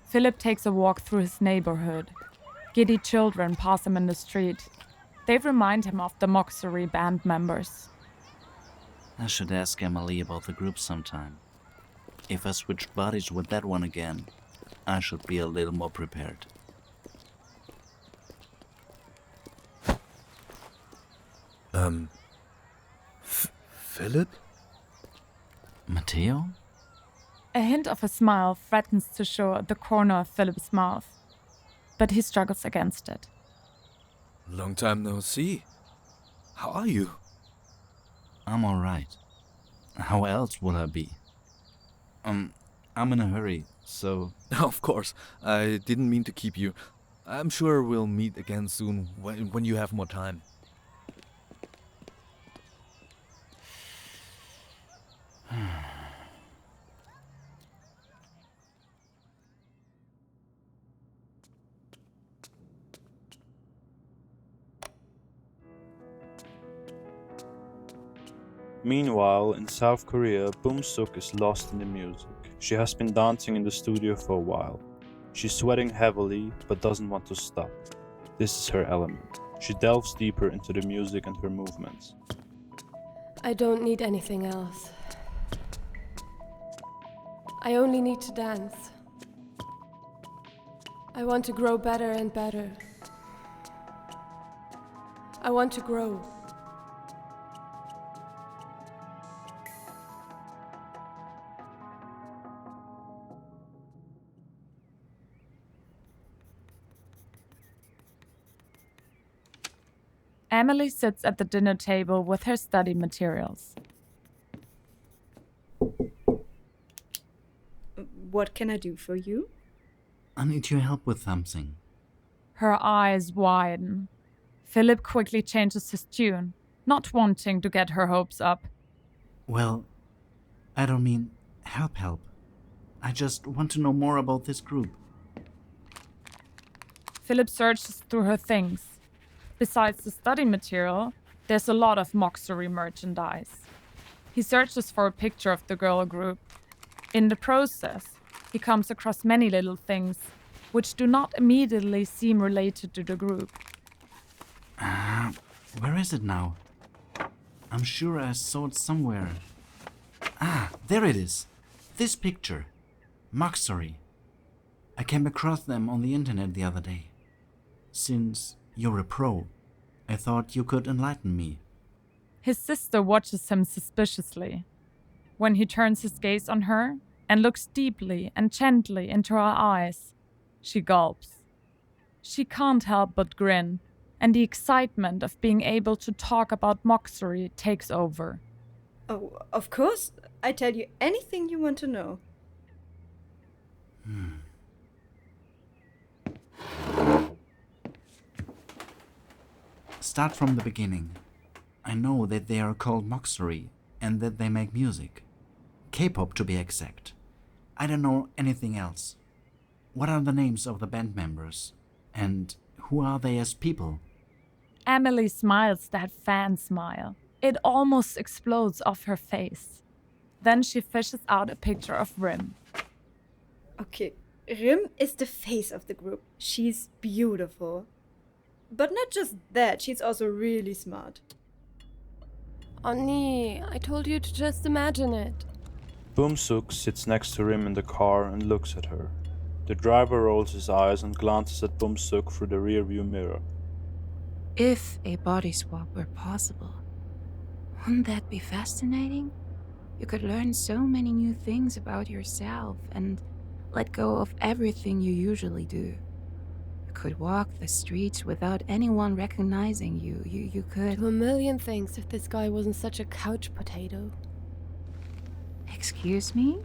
Philip takes a walk through his neighborhood. Giddy children pass him in the street. They remind him of the Moxery band members. I should ask Emily about the group sometime. If I switched bodies with that one again, I should be a little more prepared. Philip? Matteo? A hint of a smile threatens to show at the corner of Philip's mouth, but he struggles against it. Long time no see. How are you? I'm alright. How else would I be? I'm in a hurry, so... Of course, I didn't mean to keep you. I'm sure we'll meet again soon when you have more time. Meanwhile, in South Korea, Bom-Sook is lost in the music. She has been dancing in the studio for a while. She's sweating heavily, but doesn't want to stop. This is her element. She delves deeper into the music and her movements. I don't need anything else. I only need to dance. I want to grow better and better. I want to grow. Emily sits at the dinner table with her study materials. What can I do for you? I need your help with something. Her eyes widen. Philip quickly changes his tune, not wanting to get her hopes up. Well, I don't mean help. I just want to know more about this group. Philip searches through her things. Besides the study material, there's a lot of Moxery merchandise. He searches for a picture of the girl group. In the process, he comes across many little things which do not immediately seem related to the group. Where is it now? I'm sure I saw it somewhere. There it is. This picture. Moxery. I came across them on the internet the other day. Since you're a pro, I thought you could enlighten me. His sister watches him suspiciously. When he turns his gaze on her and looks deeply and gently into her eyes, she gulps. She can't help but grin, and the excitement of being able to talk about Moxery takes over. Oh, of course. I tell you anything you want to know. Start from the beginning. I know that they are called Moxery and that they make music. K-pop to be exact. I don't know anything else. What are the names of the band members? And who are they as people? Emily smiles that fan smile. It almost explodes off her face. Then she fishes out a picture of Rim. Okay, Rim is the face of the group. She's beautiful. But not just that, she's also really smart. Annie, I told you to just imagine it. Bom-Sook sits next to Rim in the car and looks at her. The driver rolls his eyes and glances at Bom-Sook through the rearview mirror. If a body swap were possible, wouldn't that be fascinating? You could learn so many new things about yourself and let go of everything you usually do. You could walk the streets without anyone recognizing you. You could... Do a million things if this guy wasn't such a couch potato. Excuse me?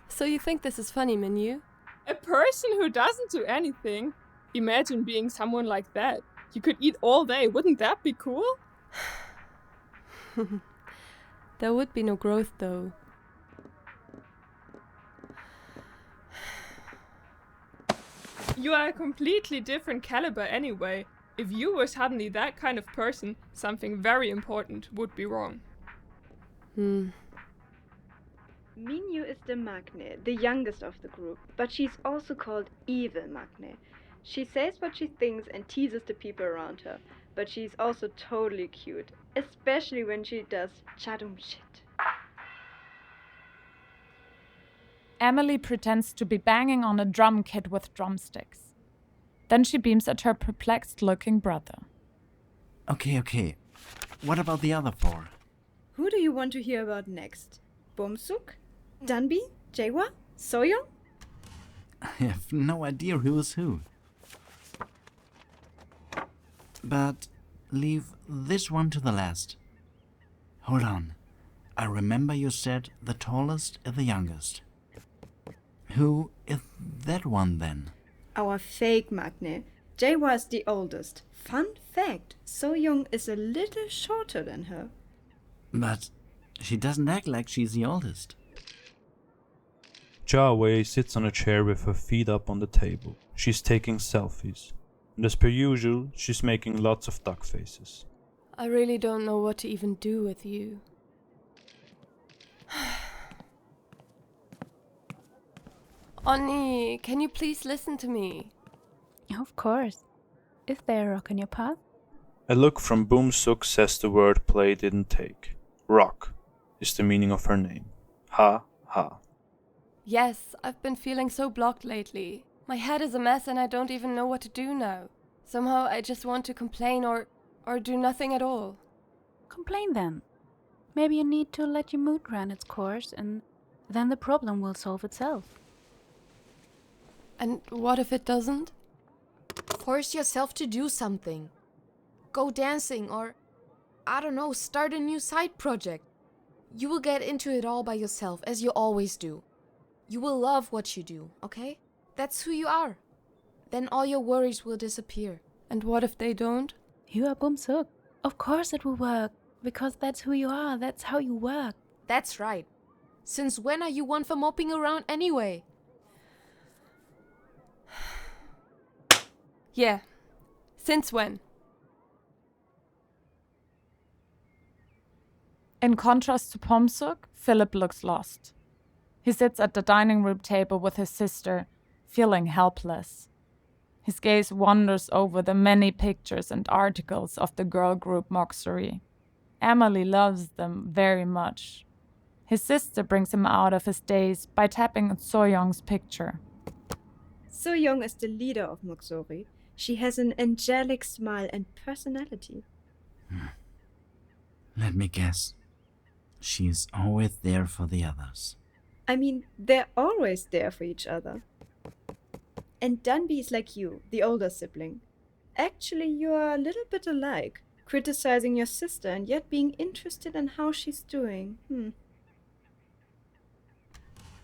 So you think this is funny, Minyu? A person who doesn't do anything? Imagine being someone like that. You could eat all day, wouldn't that be cool? There would be no growth, though. You are a completely different caliber anyway. If you were suddenly that kind of person, something very important would be wrong. Minyu is the Magne, the youngest of the group, but she's also called Evil Magne. She says what she thinks and teases the people around her, but she's also totally cute, especially when she does chadum shit. Emily pretends to be banging on a drum kit with drumsticks. Then she beams at her perplexed-looking brother. Okay. What about the other 4? Who do you want to hear about next? Bom-Sook? Danby? Jaehwa? Seoyoung? I have no idea who is who. But leave this one to the last. Hold on. I remember you said the tallest is the youngest. Who is that one then? Our fake Magne. Jaehwa is the oldest. Fun fact, Seoyoung is a little shorter than her. But she doesn't act like she's the oldest. Jia sits on a chair with her feet up on the table. She's taking selfies. And as per usual, she's making lots of duck faces. I really don't know what to even do with you. Onni, can you please listen to me? Of course. Is there a rock in your path? A look from Bom-Sook says the word play didn't take. Rock is the meaning of her name. Ha ha. Yes, I've been feeling so blocked lately. My head is a mess and I don't even know what to do now. Somehow I just want to complain or do nothing at all. Complain then. Maybe you need to let your mood run its course and then the problem will solve itself. And what if it doesn't? Force yourself to do something. Go dancing or, I don't know, start a new side project. You will get into it all by yourself, as you always do. You will love what you do, okay? That's who you are. Then all your worries will disappear. And what if they don't? You are Bom-Sook. Of course it will work, because that's who you are, that's how you work. That's right. Since when are you one for moping around anyway? Yeah. Since when? In contrast to Bom-Sook, Philip looks lost. He sits at the dining room table with his sister, feeling helpless. His gaze wanders over the many pictures and articles of the girl group Marquardt. Emily loves them very much. His sister brings him out of his daze by tapping at Seoyoung's picture. Seoyoung is the leader of Marquardt. She has an angelic smile and personality. Let me guess. She's always there for the others. I mean, they're always there for each other. And Danby is like you, the older sibling. Actually, you are a little bit alike, criticizing your sister and yet being interested in how she's doing.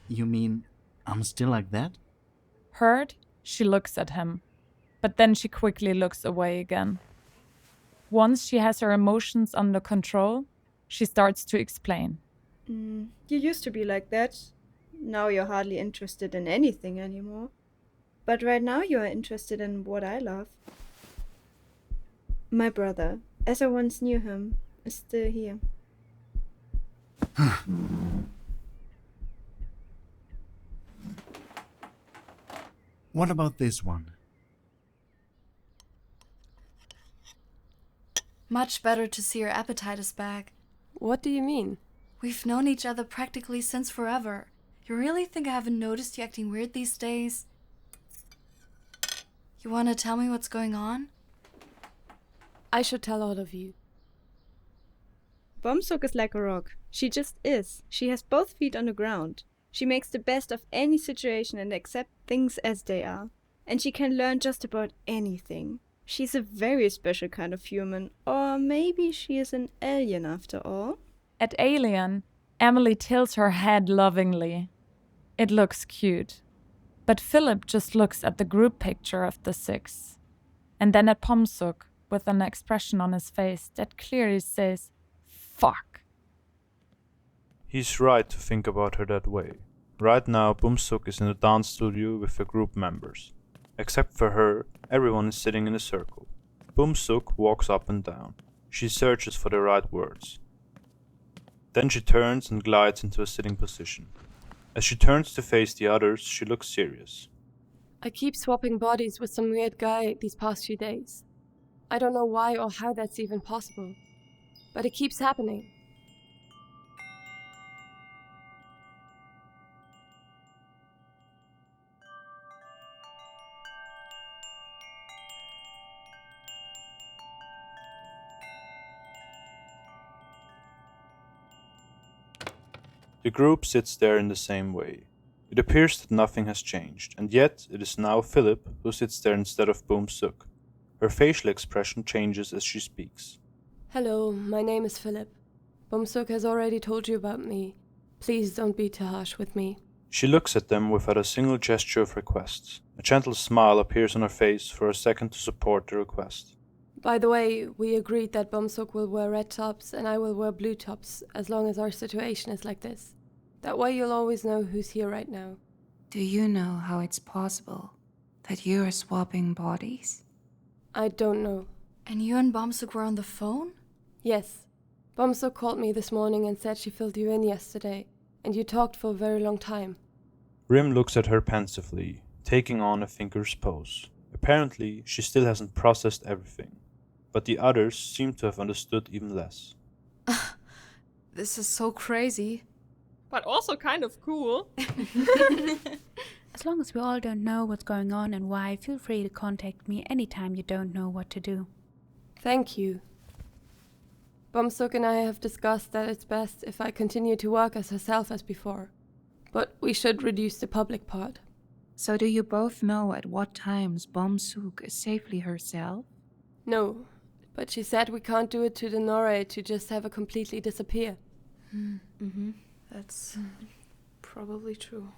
You mean I'm still like that? Hurt, she looks at him, but then she quickly looks away again. Once she has her emotions under control, she starts to explain. You used to be like that. Now you're hardly interested in anything anymore. But right now you are interested in what I love. My brother, as I once knew him, is still here. What about this one? Much better to see your appetite is back. What do you mean? We've known each other practically since forever. You really think I haven't noticed you acting weird these days? You want to tell me what's going on? I should tell all of you. Bom-Sook is like a rock. She just is. She has both feet on the ground. She makes the best of any situation and accepts things as they are. And she can learn just about anything. She's a very special kind of human. Or maybe she is an alien after all. At Alien, Emily tilts her head lovingly. It looks cute. But Philip just looks at the group picture of the 6. And then at Bom-Sook, with an expression on his face that clearly says, fuck. He's right to think about her that way. Right now, Bom-Sook is in the dance studio with the group members. Except for her, everyone is sitting in a circle. Bom-Sook walks up and down. She searches for the right words. Then she turns and glides into a sitting position. As she turns to face the others, she looks serious. I keep swapping bodies with some weird guy these past few days. I don't know why or how that's even possible, but it keeps happening. The group sits there in the same way. It appears that nothing has changed, and yet it is now Philip who sits there instead of Bom-Sook. Her facial expression changes as she speaks. Hello, my name is Philip. Bom-Sook has already told you about me. Please don't be too harsh with me. She looks at them without a single gesture of request. A gentle smile appears on her face for a second to support the request. By the way, we agreed that Bom-Sook will wear red tops and I will wear blue tops, as long as our situation is like this. That way you'll always know who's here right now. Do you know how it's possible that you are swapping bodies? I don't know. And you and Bom-Sook were on the phone? Yes. Bom-Sook called me this morning and said she filled you in yesterday, and you talked for a very long time. Rim looks at her pensively, taking on a thinker's pose. Apparently, she still hasn't processed everything, but the others seem to have understood even less. This is so crazy. But also kind of cool. As long as we all don't know what's going on and why, feel free to contact me anytime you don't know what to do. Thank you. Bom-Sook and I have discussed that it's best if I continue to work as herself as before. But we should reduce the public part. So do you both know at what times Bom-Sook is safely herself? No, but she said we can't do it to the Norway to just have her completely disappear. Mm-hmm. That's probably true.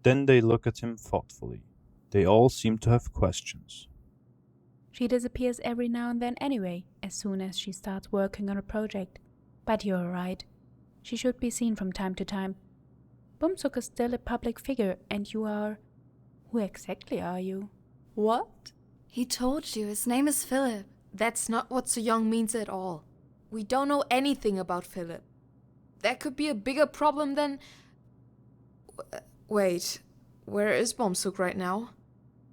Then they look at him thoughtfully. They all seem to have questions. She disappears every now and then anyway, as soon as she starts working on a project. But you're right. She should be seen from time to time. Bom-Sook is still a public figure, and you are... Who exactly are you? What? He told you, his name is Philip. That's not what Seoyoung means at all. We don't know anything about Philip. That could be a bigger problem than... Wait, where is Bom-Sook right now?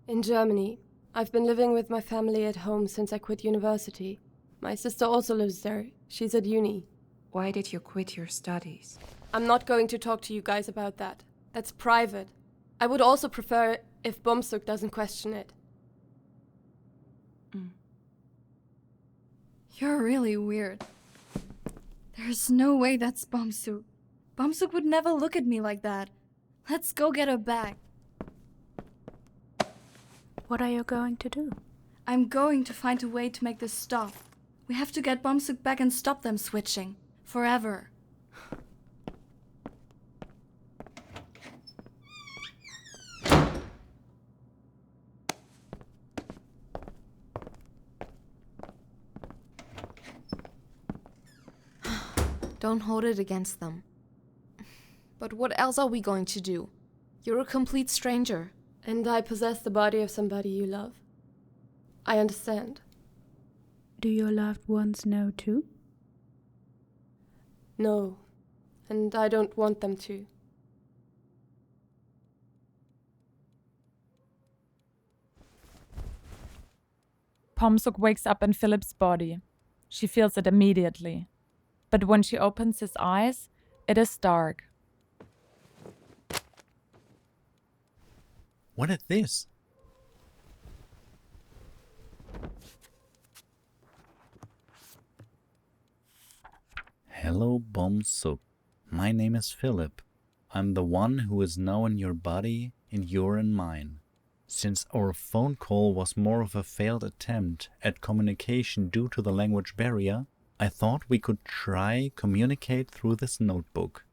In Germany. I've been living with my family at home since I quit university. My sister also lives there. She's at uni. Why did you quit your studies? I'm not going to talk to you guys about that. That's private. I would also prefer if Bom-Sook doesn't question it. You're really weird. There's no way that's Bom-Sook. Bom-Sook would never look at me like that. Let's go get her back. What are you going to do? I'm going to find a way to make this stop. We have to get Bom-Sook back and stop them switching. Forever. Don't hold it against them. But what else are we going to do? You're a complete stranger. And I possess the body of somebody you love. I understand. Do your loved ones know too? No, and I don't want them to. Bom-Sook wakes up in Philip's body. She feels it immediately. But when she opens his eyes, it is dark. What is this? Hello, Bom-Sook. My name is Philip. I'm the one who is now in your body and you're in mine. Since our phone call was more of a failed attempt at communication due to the language barrier, I thought we could try communicate through this notebook.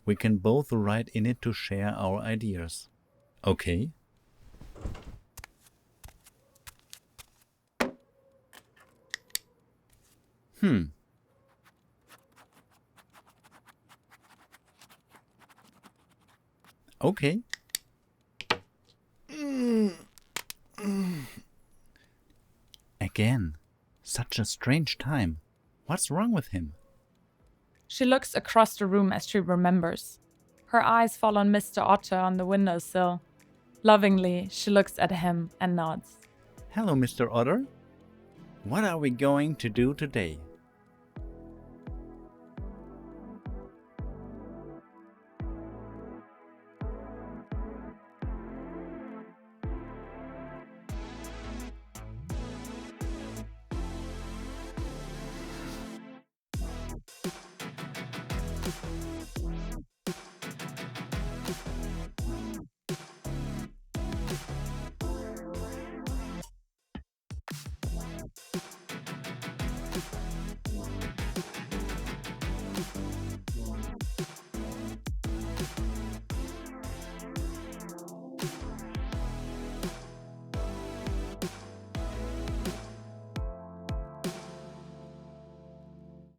We can both write in it to share our ideas. Okay? Okay. Again, such a strange time. What's wrong with him? She looks across the room as she remembers. Her eyes fall on Mr. Otter on the windowsill. Lovingly, she looks at him and nods. Hello, Mr. Otter. What are we going to do today?